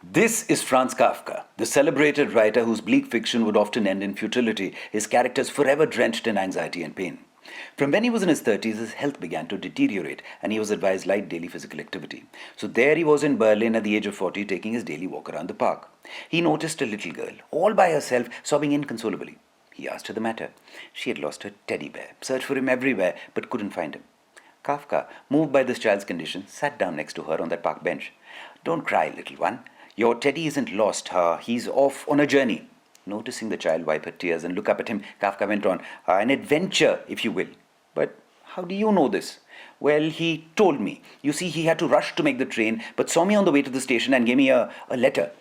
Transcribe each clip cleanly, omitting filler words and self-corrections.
This is Franz Kafka, the celebrated writer whose bleak fiction would often end in futility, his characters forever drenched in anxiety and pain. From when he was in his 30s, his health began to deteriorate and he was advised light daily physical activity. So there he was in Berlin at the age of 40 taking his daily walk around the park. He noticed a little girl, all by herself, sobbing inconsolably. He asked her the matter. She had lost her teddy bear, searched for him everywhere, but couldn't find him. Kafka, moved by this child's condition, sat down next to her on that park bench. "Don't cry, little one. Your teddy isn't lost. He's off on a journey." Noticing the child wipe her tears and look up at him, Kafka went on, "An adventure, if you will." "But how do you know this?" "Well, he told me. You see, he had to rush to make the train, but saw me on the way to the station and gave me a letter."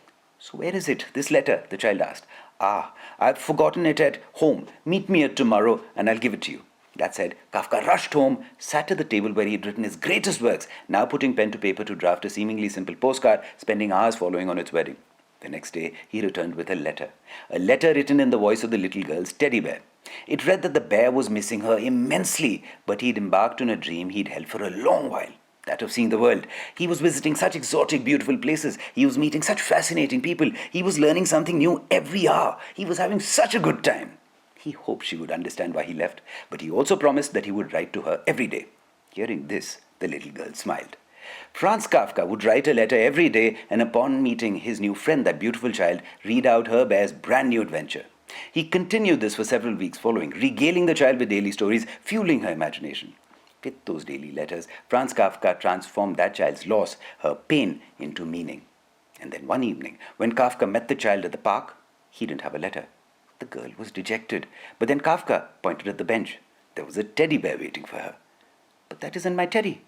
"So where is it, this letter?" the child asked. "Ah, I've forgotten it at home. Meet me at tomorrow and I'll give it to you." That said, Kafka rushed home, sat at the table where he had written his greatest works, now putting pen to paper to draft a seemingly simple postcard, spending hours following on its wording. The next day, he returned with a letter written in the voice of the little girl's teddy bear. It read that the bear was missing her immensely, but he'd embarked on a dream he'd held for a long while, that of seeing the world. He was visiting such exotic, beautiful places. He was meeting such fascinating people. He was learning something new every hour. He was having such a good time. He hoped she would understand why he left, but he also promised that he would write to her every day. Hearing this, the little girl smiled. Franz Kafka would write a letter every day and upon meeting his new friend, that beautiful child, read out her bear's brand new adventure. He continued this for several weeks following, regaling the child with daily stories, fueling her imagination. With those daily letters, Franz Kafka transformed that child's loss, her pain, into meaning. And then one evening, when Kafka met the child at the park, he didn't have a letter. The girl was dejected, but then Kafka pointed at the bench. There was a teddy bear waiting for her. "But that isn't my teddy."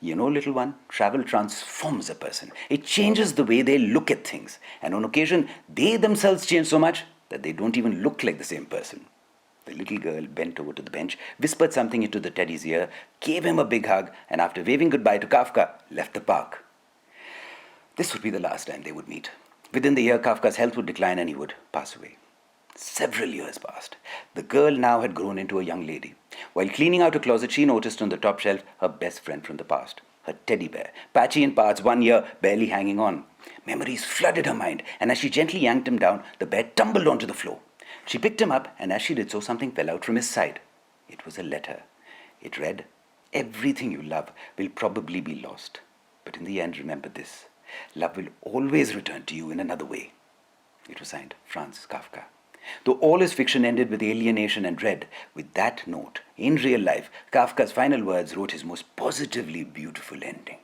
"You know, little one, travel transforms a person. It changes the way they look at things. And on occasion, they themselves change so much that they don't even look like the same person." The little girl bent over to the bench, whispered something into the teddy's ear, gave him a big hug, and after waving goodbye to Kafka, left the park. This would be the last time they would meet. Within the year, Kafka's health would decline and he would pass away. Several years passed. The girl now had grown into a young lady. While cleaning out a closet, she noticed on the top shelf her best friend from the past, her teddy bear, patchy in parts, one ear barely hanging on. Memories flooded her mind, and as she gently yanked him down, the bear tumbled onto the floor. She picked him up, and as she did so, something fell out from his side. It was a letter. It read, "Everything you love will probably be lost. But in the end, remember this. Love will always return to you in another way." It was signed Franz Kafka. Though all his fiction ended with alienation and dread, with that note, in real life, Kafka's final words wrote his most positively beautiful ending.